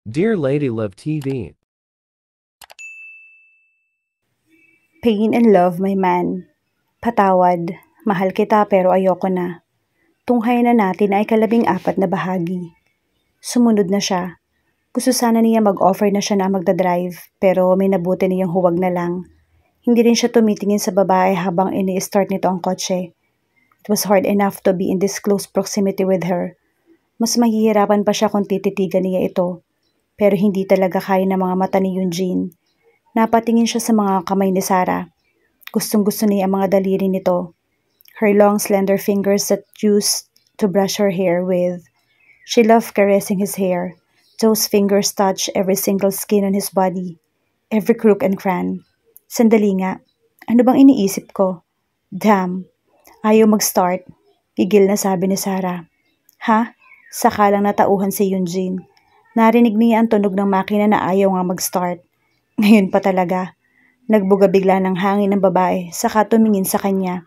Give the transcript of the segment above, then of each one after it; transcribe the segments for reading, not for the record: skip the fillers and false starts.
Dear Lady Love TV, Pain and love, my man. Patawad, mahal kita pero ayoko na. Tunghayan na natin ay ika-14 na bahagi. Sumunod na siya. Gusto sana niya mag-offer na siya na magdadrive pero may nabuti niyang huwag na lang. Hindi rin siya tumitingin sa babae habang ini-start nito ang kotse. It was hard enough to be in this close proximity with her. Mas mahihirapan pa siya kung tititigan niya ito. Pero hindi talaga kaya ng mga mata ni Eugene. Napatingin siya sa mga kamay ni Sarah. Gustong-gusto niya ang mga daliri nito. Her long slender fingers that used to brush her hair with. She loved caressing his hair. Those fingers touched every single skin on his body. Every crook and cran. Sandali nga. Ano bang iniisip ko? Damn. Ayaw mag-start. Pigil na sabi ni Sarah. Ha? Saka lang natauhan si Eugene. Narinig niya ang tunog ng makina na ayaw nga mag-start. Ngayon pa talaga. Nagbuga bigla ng hangin ng babae, saka tumingin sa kanya.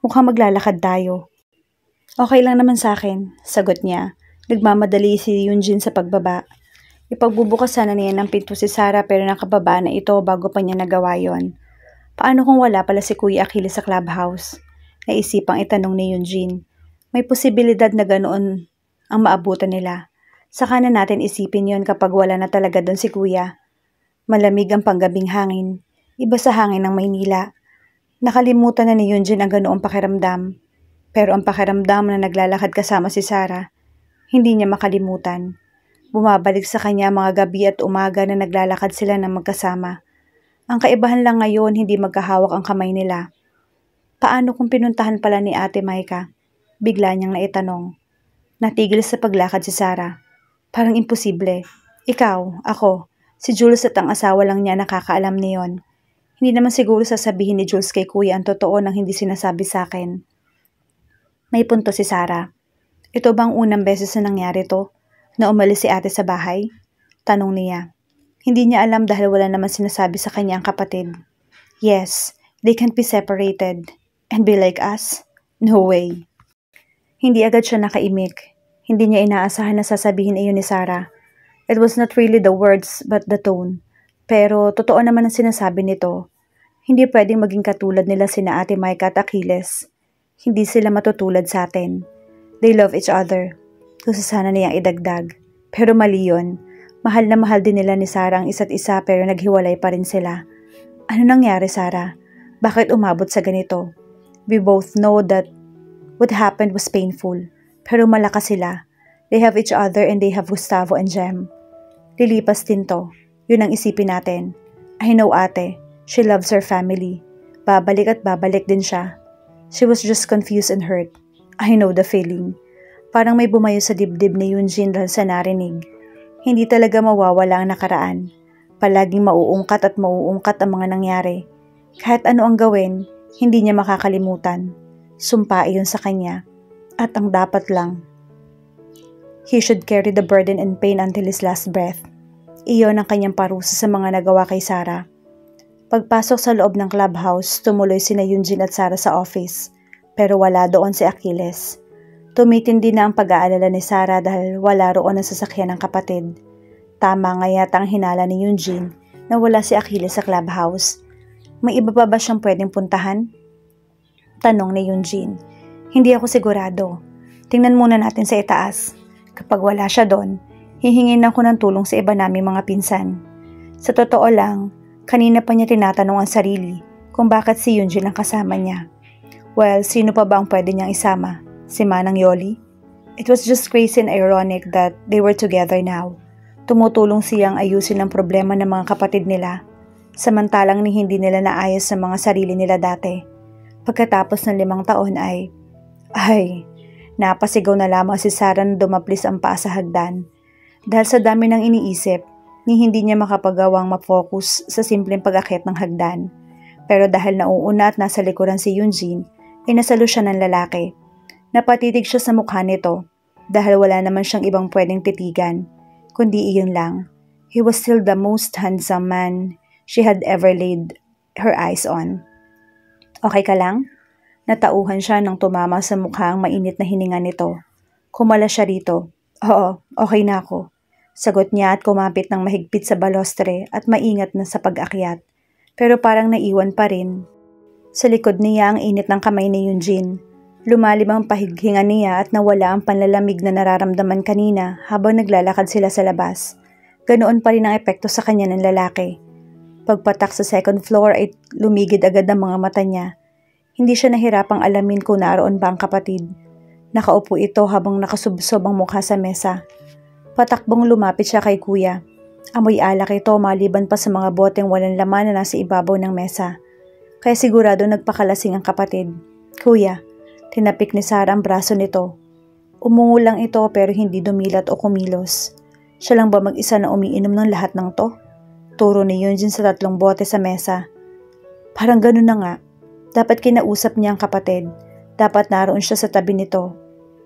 Mukhang maglalakad tayo. Okay lang naman sa akin, sagot niya. Nagmamadali si Eugene sa pagbaba. Ipagbubukas sana niya ng pinto si Sarah pero nakababa na ito bago pa niya nagawa yon. Paano kung wala pala si Kuya Achilles sa clubhouse? Naisipang itanong ni Eugene. May posibilidad na ganoon ang maabutan nila. Saka na natin isipin yon kapag wala na talaga doon si Kuya. Malamig ang panggabing hangin. Iba sa hangin ng Maynila. Nakalimutan na ni Eugene ang ganoong pakiramdam. Pero ang pakiramdam na naglalakad kasama si Sarah, hindi niya makalimutan. Bumabalik sa kanya mga gabi at umaga na naglalakad sila ng magkasama. Ang kaibahan lang ngayon, hindi magkahawak ang kamay nila. Paano kung pinuntahan pala ni Ate Maika? Bigla niyang naitanong. Natigil sa paglakad si Sarah. Parang imposible. Ikaw, ako, si Jules at ang asawa lang niya nakakaalam niyon. Hindi naman siguro sasabihin ni Jules kay Kuya ang totoo nang hindi sinasabi sa akin. May punto si Sarah. Ito bang unang beses na nangyari to? Na umalis si ate sa bahay? Tanong niya. Hindi niya alam dahil wala naman sinasabi sa kanya ang kapatid. Yes, they can't be separated. And be like us? No way. Hindi agad siya nakaimik. Hindi niya inaasahan na sasabihin iyon ni Sarah. It was not really the words but the tone. Pero totoo naman ang sinasabi nito. Hindi pwedeng maging katulad nila sina Ate Maika at Achilles. Hindi sila matutulad sa atin. They love each other. Gusto sana niyang idagdag. Pero mali yun. Mahal na mahal din nila ni Sarah ang isa't isa pero naghiwalay pa rin sila. Ano nangyari, Sarah? Bakit umabot sa ganito? We both know that what happened was painful. Pero malakas sila. They have each other and they have Gustavo and Jem. Lilipas din to. Yun ang isipin natin. I know ate. She loves her family. Babalik at babalik din siya. She was just confused and hurt. I know the feeling. Parang may bumayo sa dibdib ni Eugene dahil sa narinig. Hindi talaga mawawala ang nakaraan. Palaging mauungkat at mauungkat ang mga nangyari. Kahit ano ang gawin, hindi niya makakalimutan. Sumpa iyon sa kanya. At ang dapat lang. He should carry the burden and pain until his last breath. Iyon ang kanyang parusa sa mga nagawa kay Sarah. Pagpasok sa loob ng clubhouse, tumuloy sina Eugene at Sarah sa office. Pero wala doon si Achilles. Tumitindi na ang pag-aalala ni Sarah dahil wala roon ang sasakyan ng kapatid. Tama nga yata ang hinala ni Eugene na wala si Achilles sa clubhouse. May iba pa ba siyang pwedeng puntahan? Tanong ni Eugene. Hindi ako sigurado. Tingnan muna natin sa itaas. Kapag wala siya doon, hihingin ako ng tulong sa iba naming mga pinsan. Sa totoo lang, kanina pa niya tinatanong ang sarili kung bakit si Eugene ang kasama niya. Well, sino pa ba ang pwede niyang isama? Si Manang Yoli? It was just crazy and ironic that they were together now. Tumutulong siyang ayusin ang problema ng mga kapatid nila, samantalang ni hindi nila naayos sa mga sarili nila dati. Pagkatapos ng 5 taon napasigaw na lamang si Sarah na dumaplis ang paa sa hagdan. Dahil sa dami ng iniisip, ni hindi niya makapagawang ma-focus sa simpleng pag-akyat ng hagdan. Pero dahil nauuna at nasa likuran si Eugene, ay nasalo siya ng lalaki. Napatitig siya sa mukha nito dahil wala naman siyang ibang pwedeng titigan, kundi iyon lang. He was still the most handsome man she had ever laid her eyes on. Okay ka lang? Natauhan siya nang tumama sa mukha ang mainit na hininga nito. Kumala siya rito. Oo, okay na ako. Sagot niya at kumapit ng mahigpit sa balostre at maingat na sa pag-akyat. Pero parang naiwan pa rin. Sa likod niya ang init ng kamay ni Eugene. Lumalim ang pahighinga niya at nawala ang panlalamig na nararamdaman kanina habang naglalakad sila sa labas. Ganoon pa rin ang epekto sa kanya ng lalaki. Pagpatak sa second floor ay lumigid agad ang mga mata niya. Hindi siya nahirapang alamin kung naroon ba ang kapatid. Nakaupo ito habang nakasubsob ang mukha sa mesa. Patakbong lumapit siya kay kuya. Amoy alak ito maliban pa sa mga boteng walang laman na nasa ibabaw ng mesa. Kaya sigurado nagpakalasing ang kapatid. Kuya, tinapik ni Sarah ang braso nito. Umungo lang ito pero hindi dumilat o kumilos. Siya lang ba mag-isa na umiinom ng lahat ng to? Turo ni Eugene sa 3 bote sa mesa. Parang ganun na nga. Dapat kinausap niya ang kapatid. Dapat naroon siya sa tabi nito.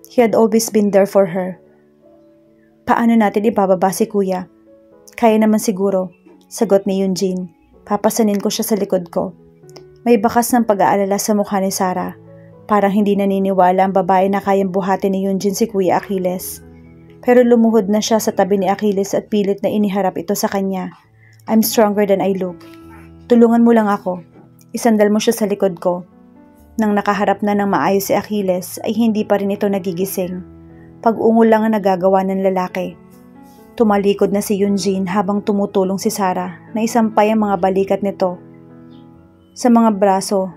He had always been there for her. Paano natin ibababa si kuya? Kaya naman siguro, sagot ni Eugene. Papasanin ko siya sa likod ko. May bakas ng pag-aalala sa mukha ni Sarah. Parang hindi naniniwala ang babae na kayang buhatin ni Eugene si Kuya Achilles. Pero lumuhod na siya sa tabi ni Achilles at pilit na iniharap ito sa kanya. I'm stronger than I look. Tulungan mo lang ako. Isandal mo siya sa likod ko. Nang nakaharap na ng maayos si Achilles ay hindi pa rin ito nagigising. Pag-ungol lang ang nagagawa ng lalaki. Tumalikod na si Eugene habang tumutulong si Sarah na isampay ang mga balikat nito sa mga braso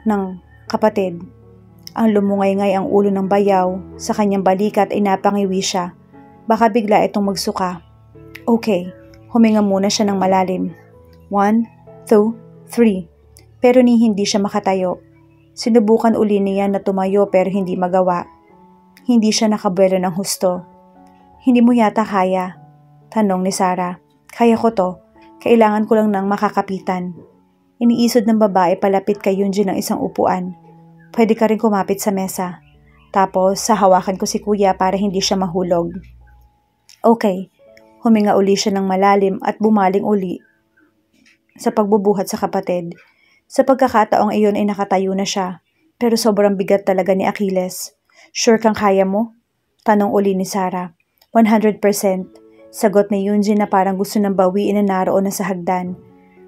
ng kapatid. Ang lumungay-ngay ang ulo ng bayaw sa kanyang balikat ay napangiwi siya. Baka bigla itong magsuka. Okay, huminga muna siya ng malalim. 1, 2, 3. Pero hindi siya makatayo. Sinubukan uli niya na tumayo pero hindi magawa. Hindi siya nakabuelo ng husto. Hindi mo yata kaya? Tanong ni Sarah. Kaya ko to. Kailangan ko lang ng makakapitan. Iniisod ng babae palapit kay Eugene ng isang upuan. Pwede ka rin kumapit sa mesa. Tapos hahawakan ko si kuya para hindi siya mahulog. Okay. Huminga uli siya ng malalim at bumaling uli sa pagbubuhat sa kapatid. Sa pagkakataong iyon ay nakatayo na siya. Pero sobrang bigat talaga ni Achilles. Sure kang kaya mo? Tanong uli ni Sarah. 100%. Sagot ni Eugene na parang gusto nang bawiin na naroon na sa hagdan.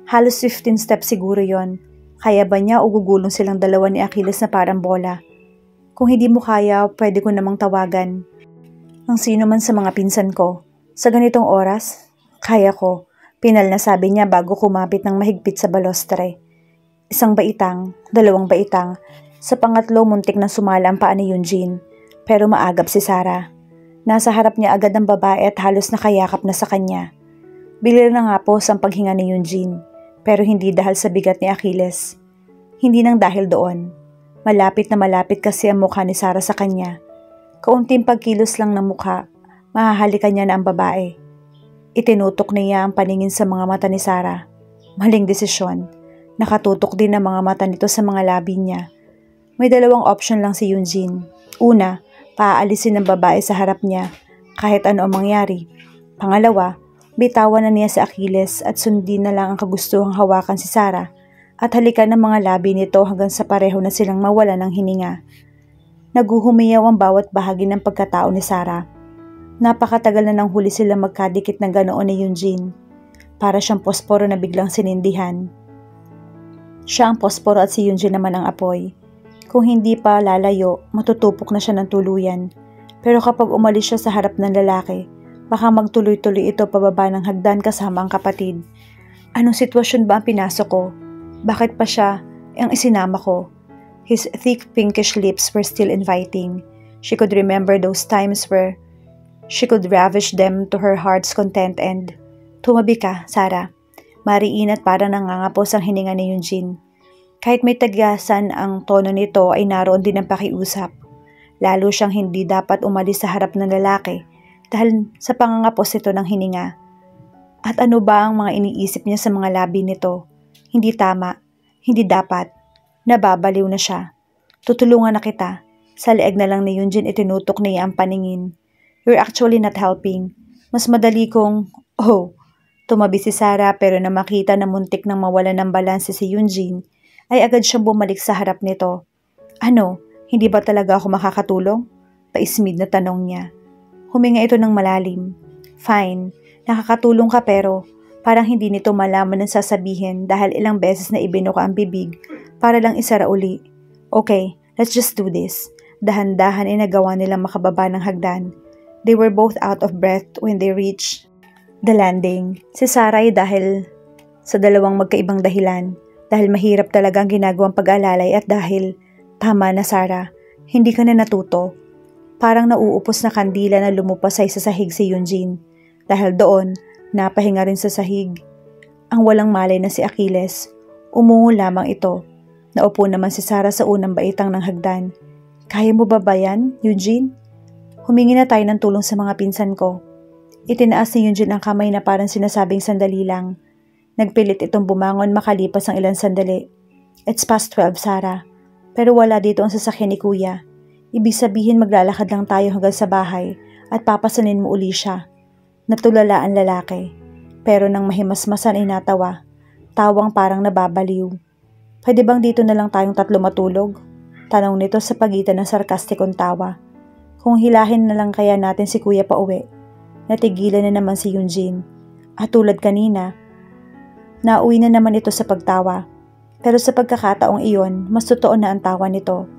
Halos 15 steps siguro yon. Kaya ba niya o gugulong silang dalawa ni Achilles na parang bola? Kung hindi mo kaya, pwede ko namang tawagan ang sino man sa mga pinsan ko. Sa ganitong oras, kaya ko. Pinal na sabi niya bago kumapit ng mahigpit sa balostre. 1 baitang, 2 baitang. Sa pangatlo, muntik na sumala ang paa ni Eugene. Pero maagap si Sarah. Nasa harap niya agad ang babae at halos nakayakap na sa kanya. Bilir na nga po ang paghinga ni Eugene. Pero hindi dahil sa bigat ni Achilles. Hindi nang dahil doon. Malapit na malapit kasi ang mukha ni Sarah sa kanya. Kaunting pagkilos lang ng mukha, mahahalikan niya na ang babae. Itinutok niya ang paningin sa mga mata ni Sarah. Maling desisyon. Nakatutok din ang mga mata nito sa mga labi niya. May 2 option lang si Eugene. Una, paaalisin ng babae sa harap niya, kahit ano ang mangyari. Pangalawa, bitawan na niya si Achilles at sundin na lang ang kagustuhang hawakan si Sarah at halikan ng mga labi nito hanggang sa pareho na silang mawala ng hininga. Naguhumiyaw ang bawat bahagi ng pagkatao ni Sarah. Napakatagal na nang huli silang magkadikit ng ganoon ni Eugene. Para siyang posporo na biglang sinindihan. Siya ang posporo at si Eugene naman ang apoy. Kung hindi pa lalayo, matutupok na siya ng tuluyan. Pero kapag umalis siya sa harap ng lalaki, baka magtuloy-tuloy ito pababa ng hagdan kasama ang kapatid. Anong sitwasyon ba ang pinasok ko? Bakit pa siya ang isinama ko? His thick pinkish lips were still inviting. She could remember those times where she could ravish them to her heart's content and... Tumabi ka, Sarah. Mariin at parang nangangapos ang hininga ni Eugene. Kahit may tagasan ang tono nito ay naroon din ang pakiusap. Lalo siyang hindi dapat umalis sa harap ng lalaki dahil sa pangangapos ito ng hininga. At ano ba ang mga iniisip niya sa mga labi nito? Hindi tama, hindi dapat. Nababaliw na siya. Tutulungan na kita. Sa leeg na lang ni Eugene itinutok niya ang paningin. You're actually not helping. Mas madali kong... Oh! Tumabi si Sarah pero na makita na muntik nang mawala ng balanse si Eugene, ay agad siyang bumalik sa harap nito. Ano? Hindi ba talaga ako makakatulong? Paismid na tanong niya. Huminga ito ng malalim. Fine, nakakatulong ka pero parang hindi nito malaman ng sasabihin dahil ilang beses na ibinuka ang bibig para lang isara uli. Okay, let's just do this. Dahan-dahan ay nagawa nilang makababa ng hagdan. They were both out of breath when they reached the landing. Si Sarah ay dahil sa dalawang magkaibang dahilan. Dahil mahirap talaga ang ginagawang pag-alalay at dahil, tama na Sarah, hindi ka na natuto. Parang nauupos na kandila na lumupas sa sahig si Yunjin. Dahil doon, napahinga rin sa sahig. Ang walang malay na si Achilles. Umungo lamang ito. Naupo naman si Sarah sa unang baitang ng hagdan. Kaya mo ba yan, Yunjin? Humingi na tayo ng tulong sa mga pinsan ko. Itinaas ni Yunjin ang kamay na parang sinasabing sandali lang. Nagpilit itong bumangon makalipas ang ilang sandali. It's past 12, Sarah. Pero wala dito ang sasakyan ni Kuya. Ibig sabihin maglalakad lang tayo hanggang sa bahay at papasanin mo uli siya. Natulala ang lalaki. Pero nang mahimasmasan ay natawa. Tawang parang nababaliw. Pwede bang dito na lang tayong tatlo matulog? Tanong nito sa pagitan ng sarkastikong tawa. Kung hilahin na lang kaya natin si Kuya pa uwi. Natigilan na naman si Yunjin. At tulad kanina, nauwi na naman ito sa pagtawa. Pero sa pagkakataong iyon, mas totoo na ang tawa nito.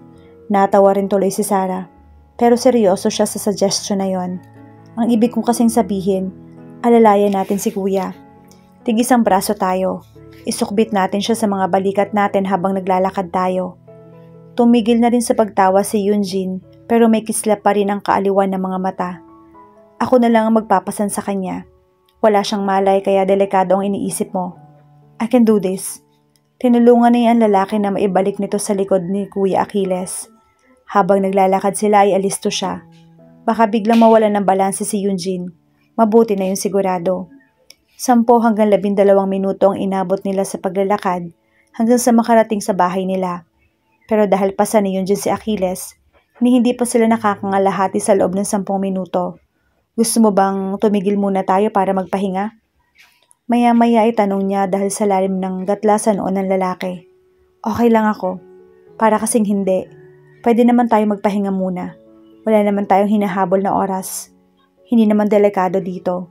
Natawa rin tuloy si Sarah. Pero seryoso siya sa suggestion na yon. Ang ibig kong kasing sabihin, alalayan natin si Kuya. Tigis ang braso tayo. Isukbit natin siya sa mga balikat natin habang naglalakad tayo. Tumigil na rin sa pagtawa si Yunjin pero may kislap pa rin ang kaaliwan ng mga mata. Ako na lang ang magpapasan sa kanya. Wala siyang malay kaya delikado ang iniisip mo. I can do this. Tinulungan niya ang lalaki na maibalik nito sa likod ni Kuya Achilles. Habang naglalakad sila ay alisto siya. Baka biglang mawalan ng balanse si Yunjin. Mabuti na yung sigurado. 10 hanggang 12 minuto ang inabot nila sa paglalakad hanggang sa makarating sa bahay nila. Pero dahil pasan ni Yunjin si Achilles, hindi pa sila nakakangalahati sa loob ng 10 minuto. Gusto mo bang tumigil muna tayo para magpahinga? Maya-maya ay tanong niya dahil sa lalim ng gatlasan noon ng lalaki. Okay lang ako. Para kasing hindi. Pwede naman tayo magpahinga muna. Wala naman tayong hinahabol na oras. Hindi naman delikado dito.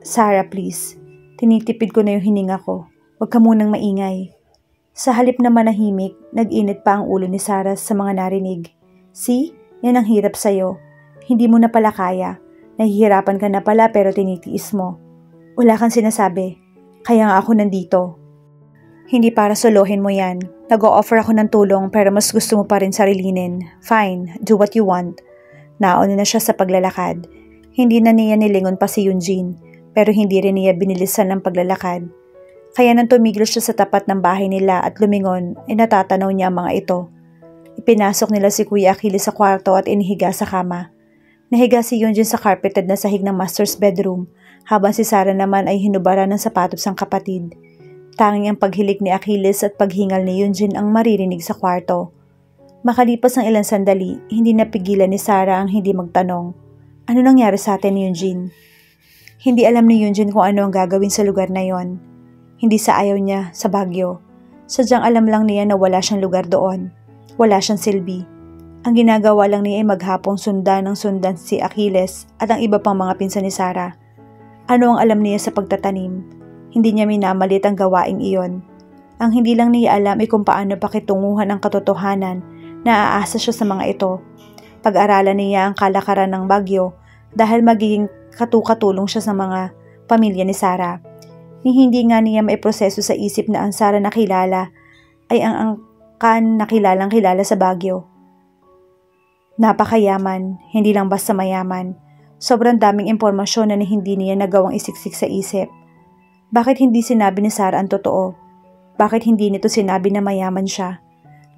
Sarah, please. Tinitipid ko na yung hininga ko. Huwag ka munang maingay. Sa halip na manahimik, nag-init pa ang ulo ni Sarah sa mga narinig. See? Yan ang hirap sa'yo. Hindi mo na pala kaya. Nahihirapan ka na pala pero tinitiis mo. Wala kang sinasabi. Kaya nga ako nandito. Hindi para solohin mo yan. Nag-o-offer ako ng tulong pero mas gusto mo pa rin sarilinin. Fine, do what you want. Nauna na siya sa paglalakad. Hindi na niya nilingon pa si Yunjin, pero hindi rin niya binilisan ng paglalakad. Kaya nang tumigil siya sa tapat ng bahay nila at lumingon, ay natatanaw niya ang mga ito. Ipinasok nila si Kuya Achilles sa kwarto at inihiga sa kama. Nahiga si Yunjin sa carpeted na sahig ng master's bedroom, habang si Sarah naman ay hinubaran ng sapatos ng kapatid. Tanging ang paghilik ni Achilles at paghingal ni Yunjin ang maririnig sa kwarto. Makalipas ang ilang sandali, hindi napigilan ni Sarah ang hindi magtanong. Ano nangyari sa atin ni Yunjin? Hindi alam ni Yunjin kung ano ang gagawin sa lugar na yon. Hindi sa ayaw niya sa Baguio. Sadyang alam lang niya na wala siyang lugar doon. Wala siyang silbi. Ang ginagawa lang niya ay maghapong sundan si Achilles at ang iba pang mga pinsan ni Sarah. Ano ang alam niya sa pagtatanim? Hindi niya minamalit ang gawaing iyon. Ang hindi lang niya alam ay kung paano pakitunguhan ang katotohanan. Naaasa siya sa mga ito. Pag-aralan niya ang kalakaran ng Baguio dahil magiging katulong siya sa mga pamilya ni Sarah. Hindi nga niya maiproseso sa isip na ang Sarah na kilala ay ang angkan na kilalang-kilala sa Baguio. Napakayaman, hindi lang basta mayaman. Sobrang daming impormasyon na hindi niya nagawang isiksik sa isip. Bakit hindi sinabi ni Sarah ang totoo? Bakit hindi nito sinabi na mayaman siya?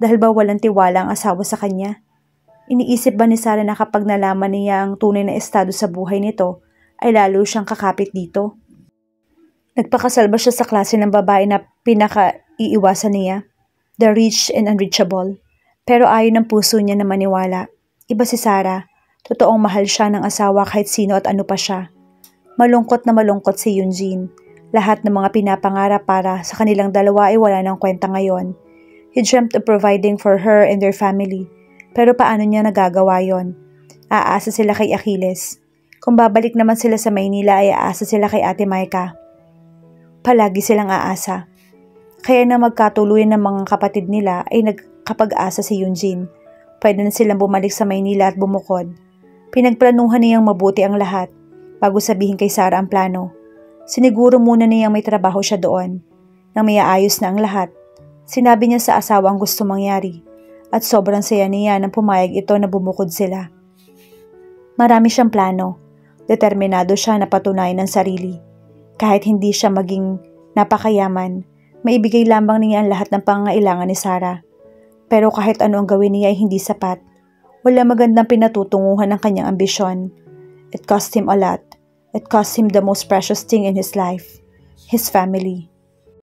Dahil ba walang tiwala ang asawa sa kanya? Iniisip ba ni Sarah na kapag nalaman niya ang tunay na estado sa buhay nito, ay lalo siyang kakapit dito? Nagpakasal ba siya sa klase ng babae na pinaka-iiwasan niya? The rich and unreachable. Pero ayaw ng puso niya na maniwala. Iba si Sarah. Totoong mahal siya ng asawa kahit sino at ano pa siya. Malungkot na malungkot si Yunjin. Lahat ng mga pinapangarap para sa kanilang dalawa ay wala ng kwenta ngayon. He dreamt of providing for her and their family. Pero paano niya nagagawa yon? Aasa sila kay Achilles. Kung babalik naman sila sa Maynila ay aasa sila kay Ate Maika. Palagi silang aasa. Kaya na magkatuluyan ng mga kapatid nila ay nagkapag-asa si Eugene. Pwede na silang bumalik sa Maynila at bumukod. Pinagplanuhan niyang mabuti ang lahat bago sabihin kay Sarah ang plano. Siniguro muna niyang may trabaho siya doon. Nang may aayos na ang lahat, sinabi niya sa asawa ang gusto mangyari at sobrang saya niya nang pumayag ito na bumukod sila. Marami siyang plano. Determinado siya na patunayan ang sarili. Kahit hindi siya maging napakayaman, maibigay lamang niya ang lahat ng pangangailangan ni Sarah. Pero kahit ano ang gawin niya ay hindi sapat. Wala magandang pinatutunguhan ng kanyang ambisyon. It cost him a lot. It cost him the most precious thing in his life, his family.